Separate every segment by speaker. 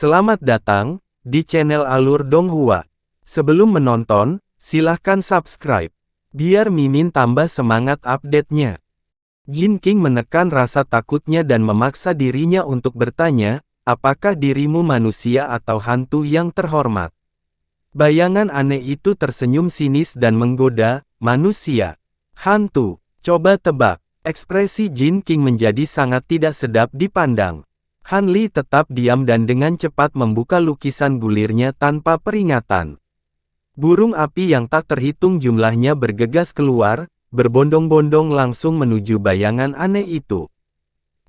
Speaker 1: Selamat datang di channel Alur Donghua. Sebelum menonton, silahkan subscribe, biar Mimin tambah semangat update-nya. Jin King menekan rasa takutnya dan memaksa dirinya untuk bertanya, apakah dirimu manusia atau hantu yang terhormat? Bayangan aneh itu tersenyum sinis dan menggoda, manusia. Hantu, coba tebak. Ekspresi Jin King menjadi sangat tidak sedap dipandang. Han Li tetap diam dan dengan cepat membuka lukisan gulirnya tanpa peringatan. Burung api yang tak terhitung jumlahnya bergegas keluar, berbondong-bondong langsung menuju bayangan aneh itu.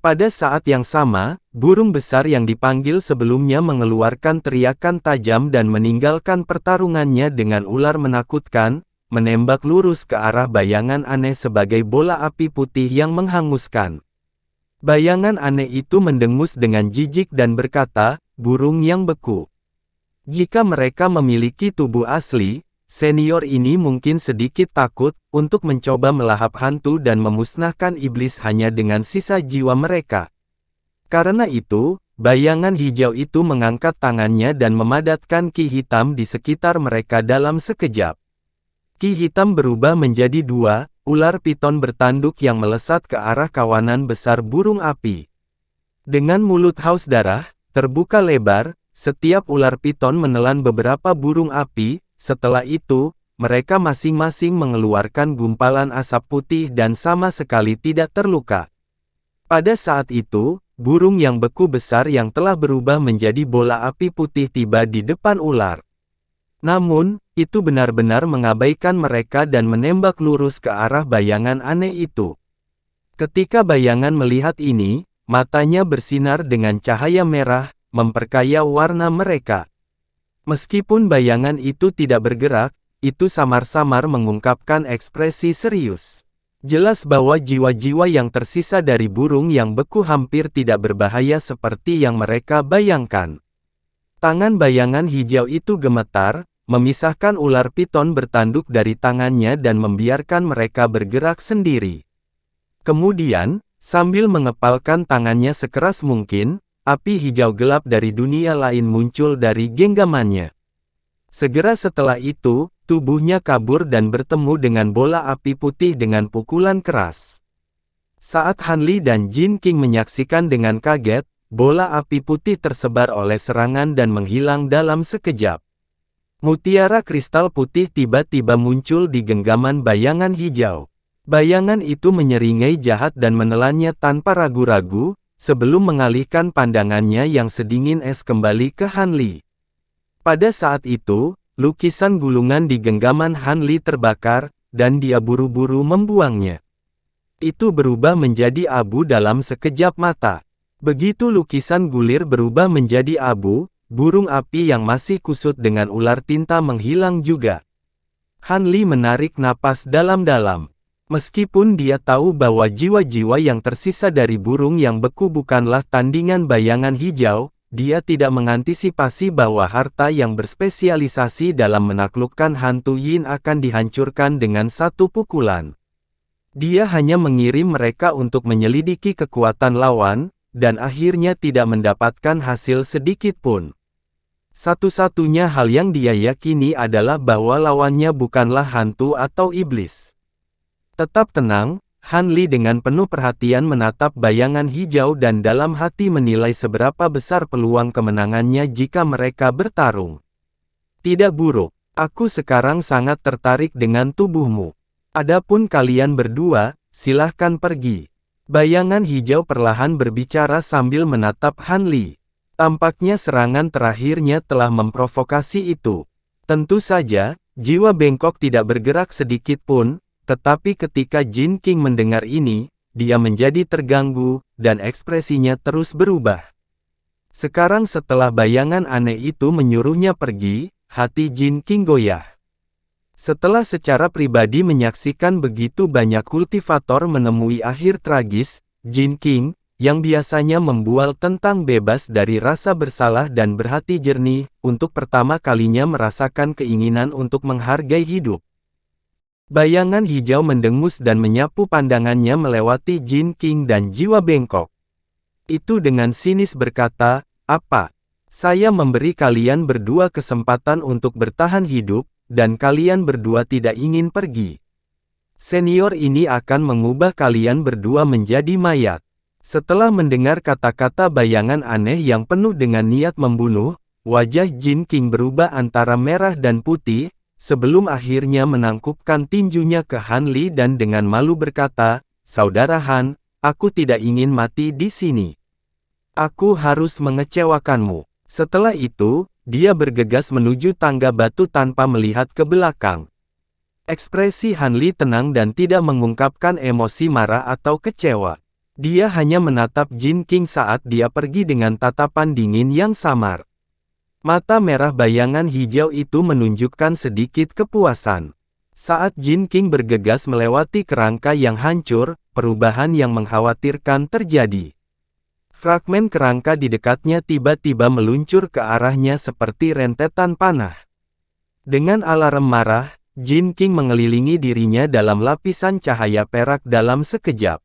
Speaker 1: Pada saat yang sama, burung besar yang dipanggil sebelumnya mengeluarkan teriakan tajam dan meninggalkan pertarungannya dengan ular menakutkan, menembak lurus ke arah bayangan aneh sebagai bola api putih yang menghanguskan. Bayangan aneh itu mendengus dengan jijik dan berkata, burung yang beku. Jika mereka memiliki tubuh asli, senior ini mungkin sedikit takut untuk mencoba melahap hantu dan memusnahkan iblis hanya dengan sisa jiwa mereka. Karena itu, bayangan hijau itu mengangkat tangannya dan memadatkan ki hitam di sekitar mereka dalam sekejap. Ki hitam berubah menjadi dua ular piton bertanduk yang melesat ke arah kawanan besar burung api. Dengan mulut haus darah terbuka lebar, setiap ular piton menelan beberapa burung api. Setelah itu, mereka masing-masing mengeluarkan gumpalan asap putih dan sama sekali tidak terluka. Pada saat itu, burung yang beku besar yang telah berubah menjadi bola api putih tiba di depan ular. Namun, itu benar-benar mengabaikan mereka dan menembak lurus ke arah bayangan aneh itu. Ketika bayangan melihat ini, matanya bersinar dengan cahaya merah, memperkaya warna mereka. Meskipun bayangan itu tidak bergerak, itu samar-samar mengungkapkan ekspresi serius. Jelas bahwa jiwa-jiwa yang tersisa dari burung yang beku hampir tidak berbahaya seperti yang mereka bayangkan. Tangan bayangan hijau itu gemetar, memisahkan ular piton bertanduk dari tangannya dan membiarkan mereka bergerak sendiri. Kemudian, sambil mengepalkan tangannya sekeras mungkin, api hijau gelap dari dunia lain muncul dari genggamannya. Segera setelah itu, tubuhnya kabur dan bertemu dengan bola api putih dengan pukulan keras. Saat Han Li dan Jin King menyaksikan dengan kaget, bola api putih tersebar oleh serangan dan menghilang dalam sekejap. Mutiara kristal putih tiba-tiba muncul di genggaman bayangan hijau. Bayangan itu menyeringai jahat dan menelannya tanpa ragu-ragu, sebelum mengalihkan pandangannya yang sedingin es kembali ke Han Li. Pada saat itu, lukisan gulungan di genggaman Han Li terbakar, dan dia buru-buru membuangnya. Itu berubah menjadi abu dalam sekejap mata. Begitu lukisan gulir berubah menjadi abu, burung api yang masih kusut dengan ular tinta menghilang juga. Han Li menarik napas dalam-dalam. Meskipun dia tahu bahwa jiwa-jiwa yang tersisa dari burung yang beku bukanlah tandingan bayangan hijau, dia tidak mengantisipasi bahwa harta yang berspesialisasi dalam menaklukkan hantu Yin akan dihancurkan dengan satu pukulan. Dia hanya mengirim mereka untuk menyelidiki kekuatan lawan, dan akhirnya tidak mendapatkan hasil sedikit pun. Satu-satunya hal yang dia yakini adalah bahwa lawannya bukanlah hantu atau iblis. Tetap tenang, Han Li dengan penuh perhatian menatap bayangan hijau dan dalam hati menilai seberapa besar peluang kemenangannya jika mereka bertarung. Tidak buruk, aku sekarang sangat tertarik dengan tubuhmu. Adapun kalian berdua, silahkan pergi. Bayangan hijau perlahan berbicara sambil menatap Han Li. Tampaknya serangan terakhirnya telah memprovokasi itu. Tentu saja, jiwa bengkok tidak bergerak sedikit pun, tetapi ketika Jin King mendengar ini, dia menjadi terganggu, dan ekspresinya terus berubah. Sekarang setelah bayangan aneh itu menyuruhnya pergi, hati Jin King goyah. Setelah secara pribadi menyaksikan begitu banyak kultivator menemui akhir tragis, Jin King, yang biasanya membual tentang bebas dari rasa bersalah dan berhati jernih, untuk pertama kalinya merasakan keinginan untuk menghargai hidup. Bayangan hijau mendengus dan menyapu pandangannya melewati Jin King dan jiwa bengkok. Itu dengan sinis berkata, apa? Saya memberi kalian berdua kesempatan untuk bertahan hidup, dan kalian berdua tidak ingin pergi. Senior ini akan mengubah kalian berdua menjadi mayat. Setelah mendengar kata-kata bayangan aneh yang penuh dengan niat membunuh, wajah Jin King berubah antara merah dan putih, sebelum akhirnya menangkupkan tinjunya ke Han Li dan dengan malu berkata, "Saudara Han, aku tidak ingin mati di sini. Aku harus mengecewakanmu." Setelah itu, dia bergegas menuju tangga batu tanpa melihat ke belakang. Ekspresi Han Li tenang dan tidak mengungkapkan emosi marah atau kecewa. Dia hanya menatap Jin King saat dia pergi dengan tatapan dingin yang samar. Mata merah bayangan hijau itu menunjukkan sedikit kepuasan. Saat Jin King bergegas melewati kerangka yang hancur, perubahan yang mengkhawatirkan terjadi. Fragmen kerangka di dekatnya tiba-tiba meluncur ke arahnya seperti rentetan panah. Dengan alarm marah, Jin King mengelilingi dirinya dalam lapisan cahaya perak dalam sekejap.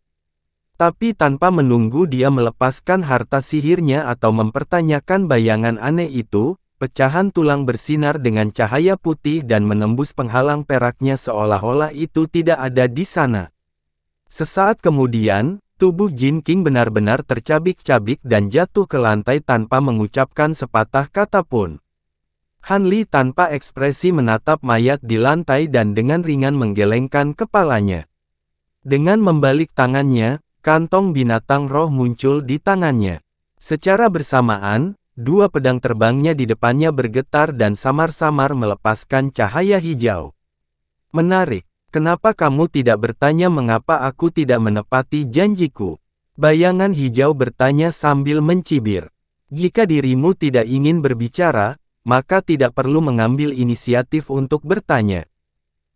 Speaker 1: Tapi tanpa menunggu dia melepaskan harta sihirnya atau mempertanyakan bayangan aneh itu, pecahan tulang bersinar dengan cahaya putih dan menembus penghalang peraknya seolah-olah itu tidak ada di sana. Sesaat kemudian, tubuh Jin King benar-benar tercabik-cabik dan jatuh ke lantai tanpa mengucapkan sepatah kata pun. Han Li tanpa ekspresi menatap mayat di lantai dan dengan ringan menggelengkan kepalanya. Dengan membalik tangannya, kantong binatang roh muncul di tangannya. Secara bersamaan, dua pedang terbangnya di depannya bergetar dan samar-samar melepaskan cahaya hijau. "Menarik, kenapa kamu tidak bertanya mengapa aku tidak menepati janjiku?" Bayangan hijau bertanya sambil mencibir. "Jika dirimu tidak ingin berbicara, maka tidak perlu mengambil inisiatif untuk bertanya.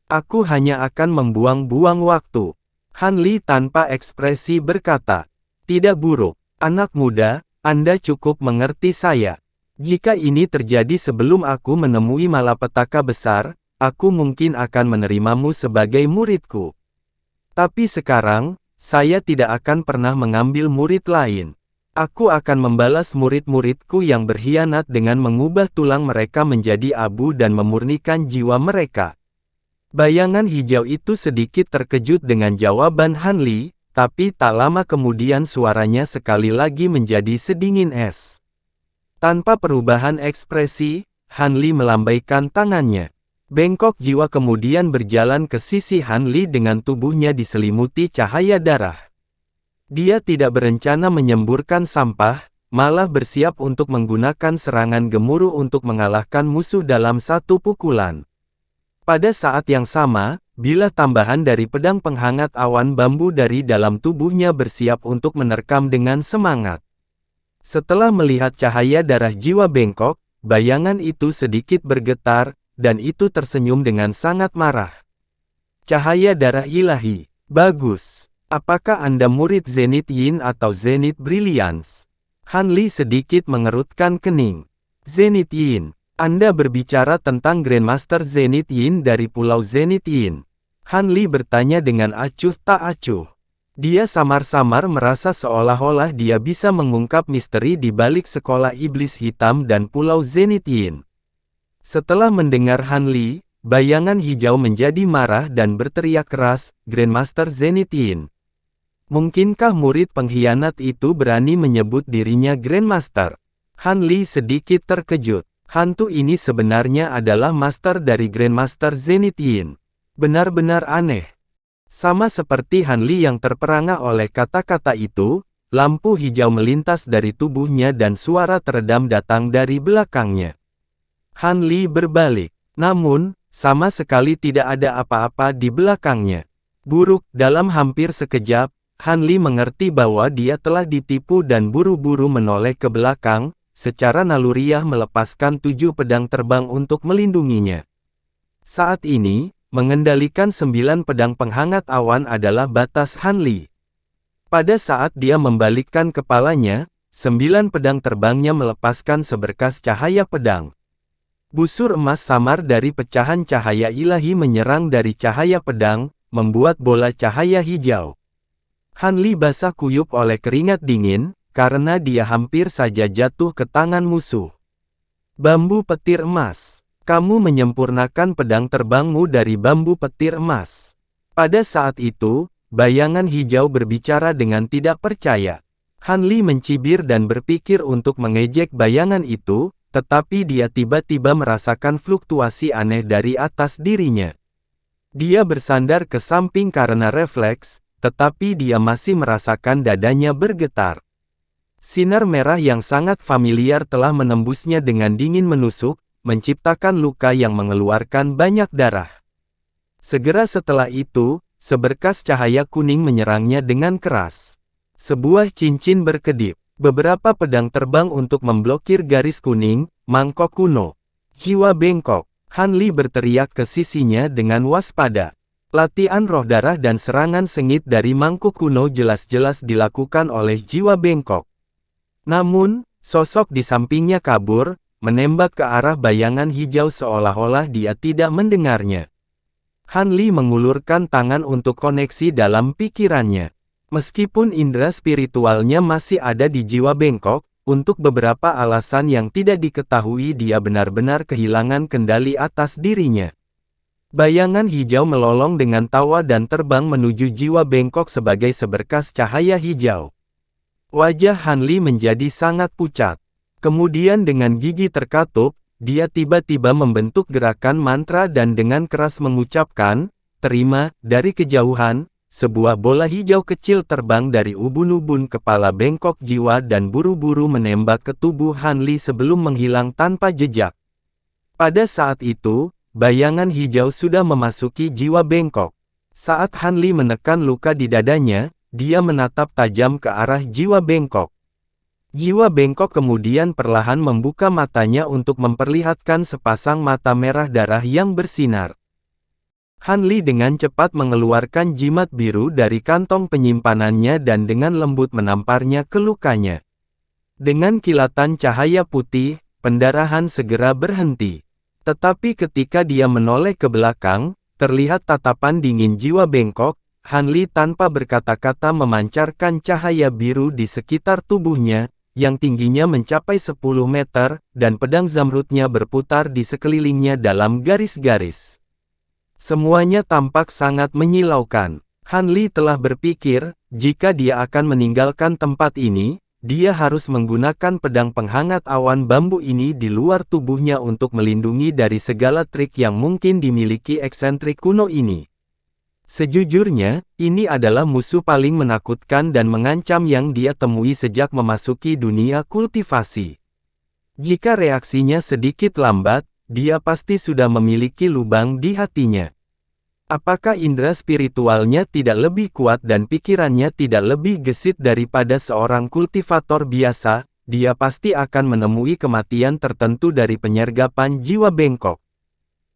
Speaker 1: Aku hanya akan membuang-buang waktu." Han Li tanpa ekspresi berkata, "Tidak buruk, anak muda, Anda cukup mengerti saya. Jika ini terjadi sebelum aku menemui malapetaka besar, aku mungkin akan menerimamu sebagai muridku. Tapi sekarang, saya tidak akan pernah mengambil murid lain. Aku akan membalas murid-muridku yang berkhianat dengan mengubah tulang mereka menjadi abu dan memurnikan jiwa mereka." Bayangan hijau itu sedikit terkejut dengan jawaban Han Li, tapi tak lama kemudian suaranya sekali lagi menjadi sedingin es. Tanpa perubahan ekspresi, Han Li melambaikan tangannya. Bengkok jiwa kemudian berjalan ke sisi Han Li dengan tubuhnya diselimuti cahaya darah. Dia tidak berencana menyemburkan sampah, malah bersiap untuk menggunakan serangan gemuruh untuk mengalahkan musuh dalam satu pukulan. Pada saat yang sama, bilah tambahan dari pedang penghangat awan bambu dari dalam tubuhnya bersiap untuk menerkam dengan semangat. Setelah melihat cahaya darah jiwa bengkok, bayangan itu sedikit bergetar, dan itu tersenyum dengan sangat marah. "Cahaya darah ilahi, bagus. Apakah Anda murid Zenith Yin atau Zenith Brilliance?" Han Li sedikit mengerutkan kening. "Zenith Yin. Anda berbicara tentang Grandmaster Zenith Yin dari Pulau Zenith Yin?" Han Li bertanya dengan acuh tak acuh. Dia samar-samar merasa seolah-olah dia bisa mengungkap misteri di balik sekolah iblis hitam dan Pulau Zenith Yin. Setelah mendengar Han Li, bayangan hijau menjadi marah dan berteriak keras, "Grandmaster Zenith Yin. Mungkinkah murid pengkhianat itu berani menyebut dirinya Grandmaster?" Han Li sedikit terkejut. Hantu ini sebenarnya adalah master dari Grandmaster Zenith Yin. Benar-benar aneh. Sama seperti Han Li yang terperangah oleh kata-kata itu, lampu hijau melintas dari tubuhnya dan suara teredam datang dari belakangnya. Han Li berbalik. Namun, sama sekali tidak ada apa-apa di belakangnya. Buruk, dalam hampir sekejap, Han Li mengerti bahwa dia telah ditipu dan buru-buru menoleh ke belakang, secara naluriah melepaskan 7 pedang terbang untuk melindunginya. Saat ini, mengendalikan 9 pedang penghangat awan adalah batas Han Li. Pada saat dia membalikkan kepalanya, 9 pedang terbangnya melepaskan seberkas cahaya pedang. Busur emas samar dari pecahan cahaya ilahi menyerang dari cahaya pedang, membuat bola cahaya hijau. Han Li basah kuyup oleh keringat dingin, karena dia hampir saja jatuh ke tangan musuh. Bambu petir emas. Kamu menyempurnakan pedang terbangmu dari bambu petir emas. Pada saat itu, bayangan hijau berbicara dengan tidak percaya. Han Li mencibir dan berpikir untuk mengejek bayangan itu, tetapi dia tiba-tiba merasakan fluktuasi aneh dari atas dirinya. Dia bersandar ke samping karena refleks, tetapi dia masih merasakan dadanya bergetar. Sinar merah yang sangat familiar telah menembusnya dengan dingin menusuk, menciptakan luka yang mengeluarkan banyak darah. Segera setelah itu, seberkas cahaya kuning menyerangnya dengan keras. Sebuah cincin berkedip. Beberapa pedang terbang untuk memblokir garis kuning, mangkok kuno. Jiwa bengkok. Han Li berteriak ke sisinya dengan waspada. Latihan roh darah dan serangan sengit dari mangkuk kuno jelas-jelas dilakukan oleh jiwa bengkok. Namun, sosok di sampingnya kabur, menembak ke arah bayangan hijau seolah-olah dia tidak mendengarnya. Han Li mengulurkan tangan untuk koneksi dalam pikirannya. Meskipun indera spiritualnya masih ada di jiwa bengkok, untuk beberapa alasan yang tidak diketahui dia benar-benar kehilangan kendali atas dirinya. Bayangan hijau melolong dengan tawa dan terbang menuju jiwa bengkok sebagai seberkas cahaya hijau. Wajah Han Li menjadi sangat pucat. Kemudian dengan gigi terkatup, dia tiba-tiba membentuk gerakan mantra dan dengan keras mengucapkan, "Terima," dari kejauhan. Sebuah bola hijau kecil terbang dari ubun-ubun kepala bengkok jiwa dan buru-buru menembak ke tubuh Han Li sebelum menghilang tanpa jejak. Pada saat itu, bayangan hijau sudah memasuki jiwa bengkok. Saat Han Li menekan luka di dadanya, dia menatap tajam ke arah jiwa bengkok. Jiwa bengkok kemudian perlahan membuka matanya untuk memperlihatkan sepasang mata merah darah yang bersinar. Han Li dengan cepat mengeluarkan jimat biru dari kantong penyimpanannya dan dengan lembut menamparnya ke lukanya. Dengan kilatan cahaya putih, pendarahan segera berhenti. Tetapi ketika dia menoleh ke belakang, terlihat tatapan dingin jiwa bengkok. Han Li tanpa berkata-kata memancarkan cahaya biru di sekitar tubuhnya, yang tingginya mencapai 10 meter, dan pedang zamrudnya berputar di sekelilingnya dalam garis-garis. Semuanya tampak sangat menyilaukan. Han Li telah berpikir, jika dia akan meninggalkan tempat ini, dia harus menggunakan pedang penghangat awan bambu ini di luar tubuhnya untuk melindungi dari segala trik yang mungkin dimiliki eksentrik kuno ini. Sejujurnya, ini adalah musuh paling menakutkan dan mengancam yang dia temui sejak memasuki dunia kultivasi. Jika reaksinya sedikit lambat, dia pasti sudah memiliki lubang di hatinya. Apakah indera spiritualnya tidak lebih kuat dan pikirannya tidak lebih gesit daripada seorang kultivator biasa? Dia pasti akan menemui kematian tertentu dari penyergapan jiwa bengkok.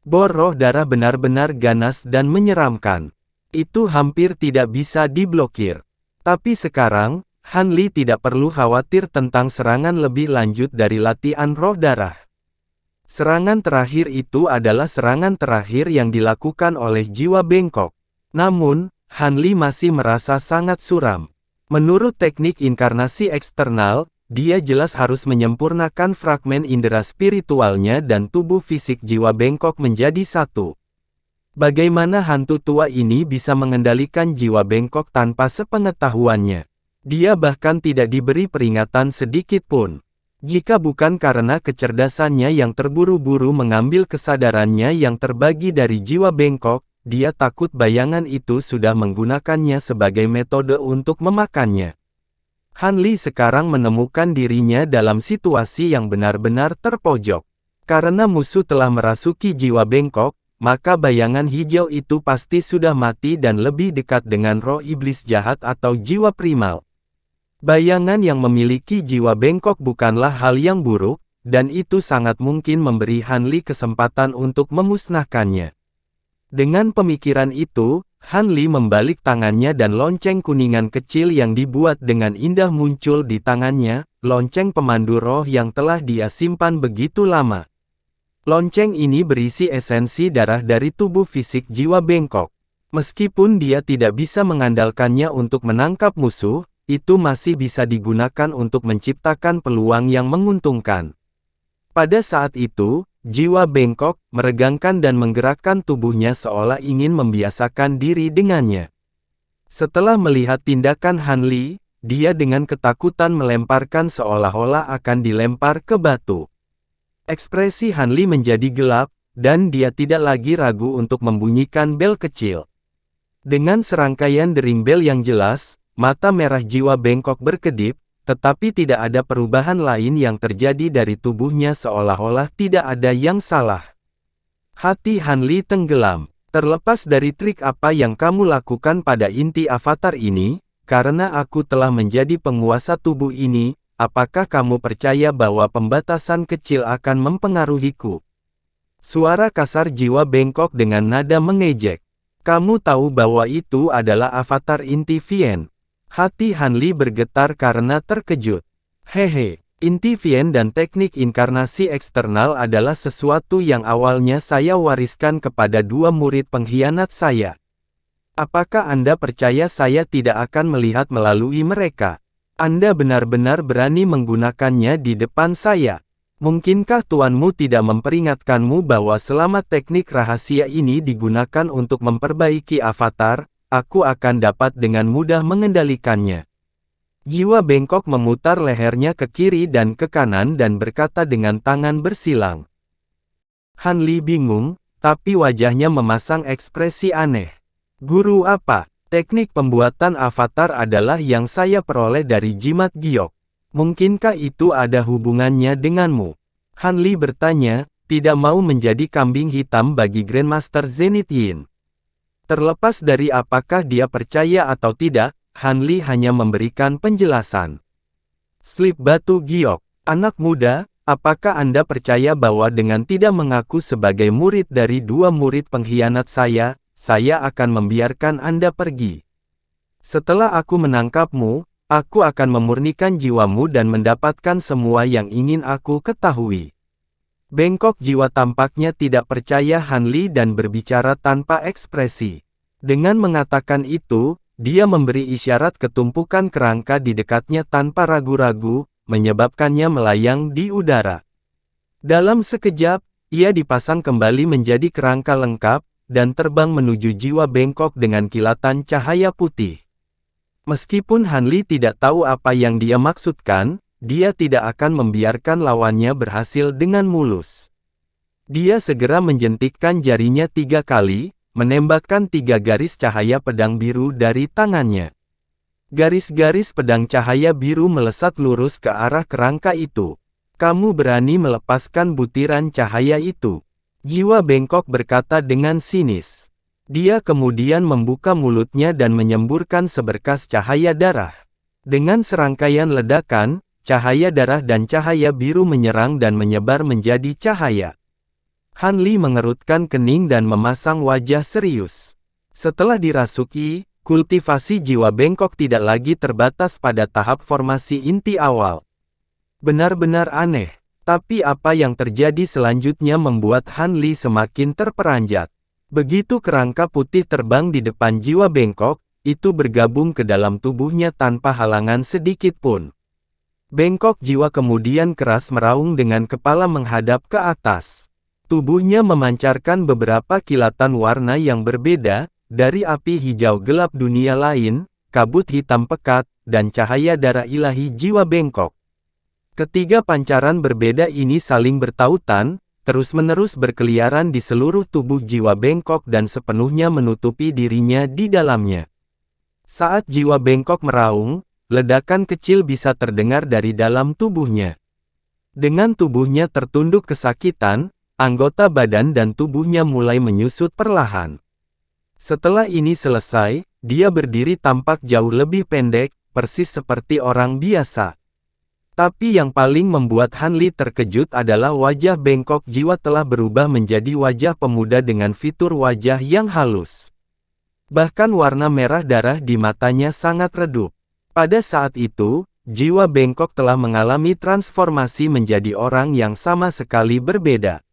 Speaker 1: Bor roh darah benar-benar ganas dan menyeramkan. Itu hampir tidak bisa diblokir. Tapi sekarang, Han Li tidak perlu khawatir tentang serangan lebih lanjut dari latihan roh darah. Serangan terakhir itu adalah serangan terakhir yang dilakukan oleh jiwa bengkok. Namun, Han Li masih merasa sangat suram. Menurut teknik inkarnasi eksternal, dia jelas harus menyempurnakan fragmen indera spiritualnya dan tubuh fisik jiwa bengkok menjadi satu. Bagaimana hantu tua ini bisa mengendalikan jiwa bengkok tanpa sepengetahuannya? Dia bahkan tidak diberi peringatan sedikit pun. Jika bukan karena kecerdasannya yang terburu-buru mengambil kesadarannya yang terbagi dari jiwa bengkok, dia takut bayangan itu sudah menggunakannya sebagai metode untuk memakannya. Han Li sekarang menemukan dirinya dalam situasi yang benar-benar terpojok. Karena musuh telah merasuki jiwa bengkok, maka bayangan hijau itu pasti sudah mati dan lebih dekat dengan roh iblis jahat atau jiwa primal. Bayangan yang memiliki jiwa bengkok bukanlah hal yang buruk, dan itu sangat mungkin memberi Han Li kesempatan untuk memusnahkannya. Dengan pemikiran itu, Han Li membalik tangannya dan lonceng kuningan kecil yang dibuat dengan indah muncul di tangannya, lonceng pemandu roh yang telah dia simpan begitu lama. Lonceng ini berisi esensi darah dari tubuh fisik jiwa bengkok. Meskipun dia tidak bisa mengandalkannya untuk menangkap musuh, itu masih bisa digunakan untuk menciptakan peluang yang menguntungkan. Pada saat itu, jiwa bengkok, meregangkan dan menggerakkan tubuhnya seolah ingin membiasakan diri dengannya. Setelah melihat tindakan Han Li, dia dengan ketakutan melemparkan seolah-olah akan dilempar ke batu. Ekspresi Han Li menjadi gelap, dan dia tidak lagi ragu untuk membunyikan bel kecil. Dengan serangkaian dering bel yang jelas, mata merah jiwa bengkok berkedip, tetapi tidak ada perubahan lain yang terjadi dari tubuhnya seolah-olah tidak ada yang salah. Hati Han Li tenggelam. Terlepas dari trik apa yang kamu lakukan pada inti avatar ini, karena aku telah menjadi penguasa tubuh ini, apakah kamu percaya bahwa pembatasan kecil akan mempengaruhiku? Suara kasar jiwa bengkok dengan nada mengejek. Kamu tahu bahwa itu adalah avatar inti Vien. Hati Han Li bergetar karena terkejut. Hehe. Inti Vien dan teknik inkarnasi eksternal adalah sesuatu yang awalnya saya wariskan kepada dua murid pengkhianat saya. Apakah Anda percaya saya tidak akan melihat melalui mereka? Anda benar-benar berani menggunakannya di depan saya. Mungkinkah tuanmu tidak memperingatkanmu bahwa selama teknik rahasia ini digunakan untuk memperbaiki avatar, aku akan dapat dengan mudah mengendalikannya. Jiwa bengkok memutar lehernya ke kiri dan ke kanan dan berkata dengan tangan bersilang. Han Li bingung, tapi wajahnya memasang ekspresi aneh. Guru apa? Teknik pembuatan avatar adalah yang saya peroleh dari jimat giok. Mungkinkah itu ada hubungannya denganmu? Han Li bertanya, tidak mau menjadi kambing hitam bagi Grandmaster Zenith Yin. Terlepas dari apakah dia percaya atau tidak, Han Li hanya memberikan penjelasan. Slip batu giok. Anak muda, apakah Anda percaya bahwa dengan tidak mengaku sebagai murid dari dua murid pengkhianat saya akan membiarkan Anda pergi? Setelah aku menangkapmu, aku akan memurnikan jiwamu dan mendapatkan semua yang ingin aku ketahui. Bengkok jiwa tampaknya tidak percaya Han Li dan berbicara tanpa ekspresi. Dengan mengatakan itu, dia memberi isyarat ketumpukan kerangka di dekatnya tanpa ragu-ragu, menyebabkannya melayang di udara. Dalam sekejap, ia dipasang kembali menjadi kerangka lengkap, dan terbang menuju jiwa bengkok dengan kilatan cahaya putih. Meskipun Han Li tidak tahu apa yang dia maksudkan, dia tidak akan membiarkan lawannya berhasil dengan mulus. Dia segera menjentikkan jarinya 3 kali, menembakkan 3 garis cahaya pedang biru dari tangannya. Garis-garis pedang cahaya biru melesat lurus ke arah kerangka itu. Kamu berani melepaskan butiran cahaya itu? Jiwa bengkok berkata dengan sinis. Dia kemudian membuka mulutnya dan menyemburkan seberkas cahaya darah. Dengan serangkaian ledakan, cahaya darah dan cahaya biru menyerang dan menyebar menjadi cahaya. Han Li mengerutkan kening dan memasang wajah serius. Setelah dirasuki, kultivasi jiwa bengkok tidak lagi terbatas pada tahap formasi inti awal. Benar-benar aneh, tapi apa yang terjadi selanjutnya membuat Han Li semakin terperanjat. Begitu kerangka putih terbang di depan jiwa bengkok, itu bergabung ke dalam tubuhnya tanpa halangan sedikit pun. Bengkok jiwa kemudian keras meraung dengan kepala menghadap ke atas. Tubuhnya memancarkan beberapa kilatan warna yang berbeda, dari api hijau gelap dunia lain, kabut hitam pekat, dan cahaya darah ilahi jiwa bengkok. Ketiga pancaran berbeda ini saling bertautan, terus-menerus berkeliaran di seluruh tubuh jiwa bengkok dan sepenuhnya menutupi dirinya di dalamnya. Saat jiwa bengkok meraung, ledakan kecil bisa terdengar dari dalam tubuhnya. Dengan tubuhnya tertunduk kesakitan, anggota badan dan tubuhnya mulai menyusut perlahan. Setelah ini selesai, dia berdiri tampak jauh lebih pendek, persis seperti orang biasa. Tapi yang paling membuat Han Li terkejut adalah wajah bengkok jiwa telah berubah menjadi wajah pemuda dengan fitur wajah yang halus. Bahkan warna merah darah di matanya sangat redup. Pada saat itu, jiwa bengkok telah mengalami transformasi menjadi orang yang sama sekali berbeda.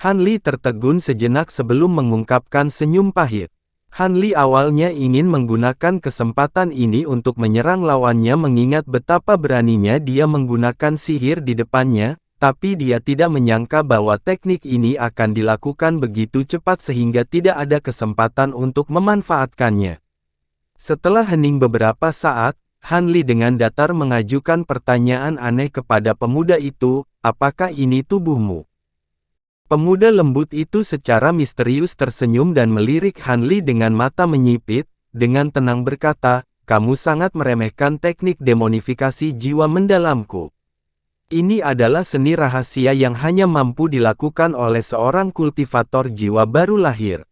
Speaker 1: Han Li tertegun sejenak sebelum mengungkapkan senyum pahit. Han Li awalnya ingin menggunakan kesempatan ini untuk menyerang lawannya mengingat betapa beraninya dia menggunakan sihir di depannya, tapi dia tidak menyangka bahwa teknik ini akan dilakukan begitu cepat sehingga tidak ada kesempatan untuk memanfaatkannya. Setelah hening beberapa saat, Han Li dengan datar mengajukan pertanyaan aneh kepada pemuda itu, apakah ini tubuhmu? Pemuda lembut itu secara misterius tersenyum dan melirik Han Li dengan mata menyipit, dengan tenang berkata, kamu sangat meremehkan teknik demonifikasi jiwa mendalamku. Ini adalah seni rahasia yang hanya mampu dilakukan oleh seorang kultivator jiwa baru lahir.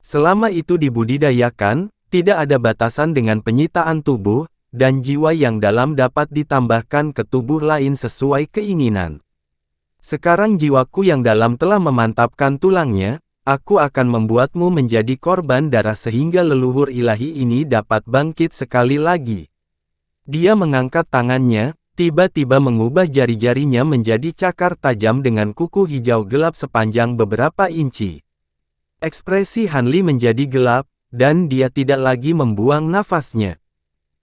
Speaker 1: Selama itu dibudidayakan, tidak ada batasan dengan penyitaan tubuh, dan jiwa yang dalam dapat ditambahkan ke tubuh lain sesuai keinginan. Sekarang jiwaku yang dalam telah memantapkan tulangnya, aku akan membuatmu menjadi korban darah sehingga leluhur ilahi ini dapat bangkit sekali lagi. Dia mengangkat tangannya, tiba-tiba mengubah jari-jarinya menjadi cakar tajam dengan kuku hijau gelap sepanjang beberapa inci. Ekspresi Han Li menjadi gelap, dan dia tidak lagi membuang nafasnya.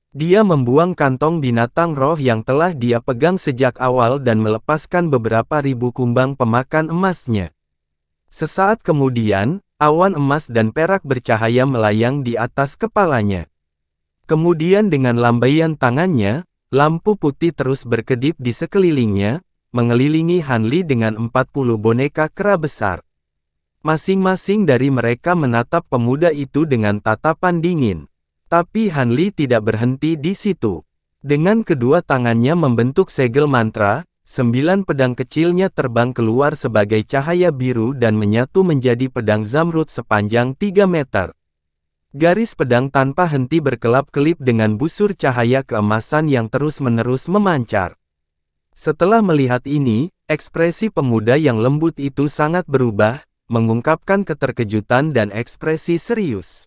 Speaker 1: Dia membuang kantong binatang roh yang telah dia pegang sejak awal dan melepaskan beberapa ribu kumbang pemakan emasnya. Sesaat kemudian, awan emas dan perak bercahaya melayang di atas kepalanya. Kemudian dengan lambaian tangannya, lampu putih terus berkedip di sekelilingnya, mengelilingi Han Li dengan 40 boneka kera besar. Masing-masing dari mereka menatap pemuda itu dengan tatapan dingin. Tapi Han Li tidak berhenti di situ. Dengan kedua tangannya membentuk segel mantra, 9 pedang kecilnya terbang keluar sebagai cahaya biru dan menyatu menjadi pedang zamrud sepanjang 3 meter. Garis pedang tanpa henti berkelap-kelip dengan busur cahaya keemasan yang terus-menerus memancar. Setelah melihat ini, ekspresi pemuda yang lembut itu sangat berubah, mengungkapkan keterkejutan dan ekspresi serius.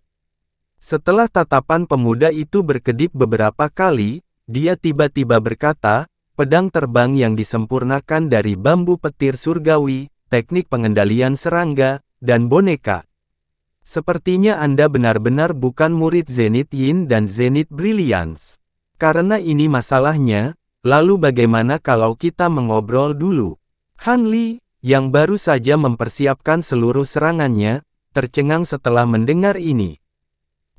Speaker 1: Setelah tatapan pemuda itu berkedip beberapa kali, dia tiba-tiba berkata, pedang terbang yang disempurnakan dari bambu petir surgawi, teknik pengendalian serangga, dan boneka. Sepertinya Anda benar-benar bukan murid Zenith Yin dan Zenith Brilliance. Karena ini masalahnya, lalu bagaimana kalau kita mengobrol dulu? Han Li, yang baru saja mempersiapkan seluruh serangannya, tercengang setelah mendengar ini.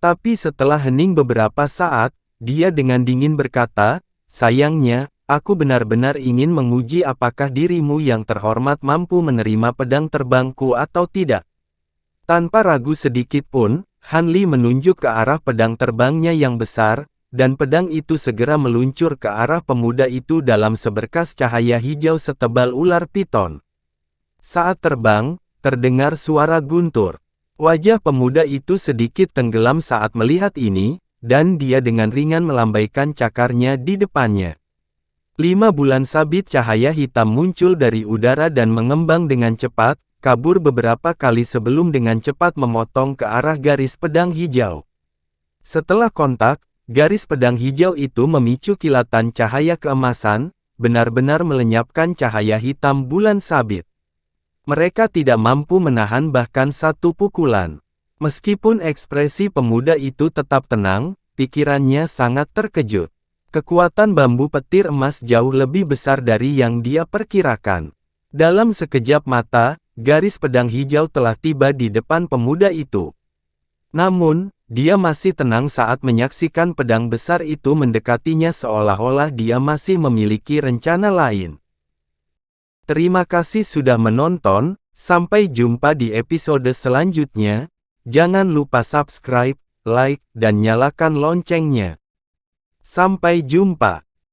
Speaker 1: Tapi setelah hening beberapa saat, dia dengan dingin berkata, sayangnya, aku benar-benar ingin menguji apakah dirimu yang terhormat mampu menerima pedang terbangku atau tidak. Tanpa ragu sedikit pun, Han Li menunjuk ke arah pedang terbangnya yang besar, dan pedang itu segera meluncur ke arah pemuda itu dalam seberkas cahaya hijau setebal ular piton. Saat terbang, terdengar suara guntur. Wajah pemuda itu sedikit tenggelam saat melihat ini, dan dia dengan ringan melambaikan cakarnya di depannya. 5 bulan sabit cahaya hitam muncul dari udara dan mengembang dengan cepat, kabur beberapa kali sebelum dengan cepat memotong ke arah garis pedang hijau. Setelah kontak, garis pedang hijau itu memicu kilatan cahaya keemasan, benar-benar melenyapkan cahaya hitam bulan sabit. Mereka tidak mampu menahan bahkan satu pukulan. Meskipun ekspresi pemuda itu tetap tenang, pikirannya sangat terkejut. Kekuatan bambu petir emas jauh lebih besar dari yang dia perkirakan. Dalam sekejap mata, garis pedang hijau telah tiba di depan pemuda itu. Namun, dia masih tenang saat menyaksikan pedang besar itu mendekatinya seolah-olah dia masih memiliki rencana lain. Terima kasih sudah menonton, sampai jumpa di episode selanjutnya. Jangan lupa subscribe, like, dan nyalakan loncengnya. Sampai jumpa.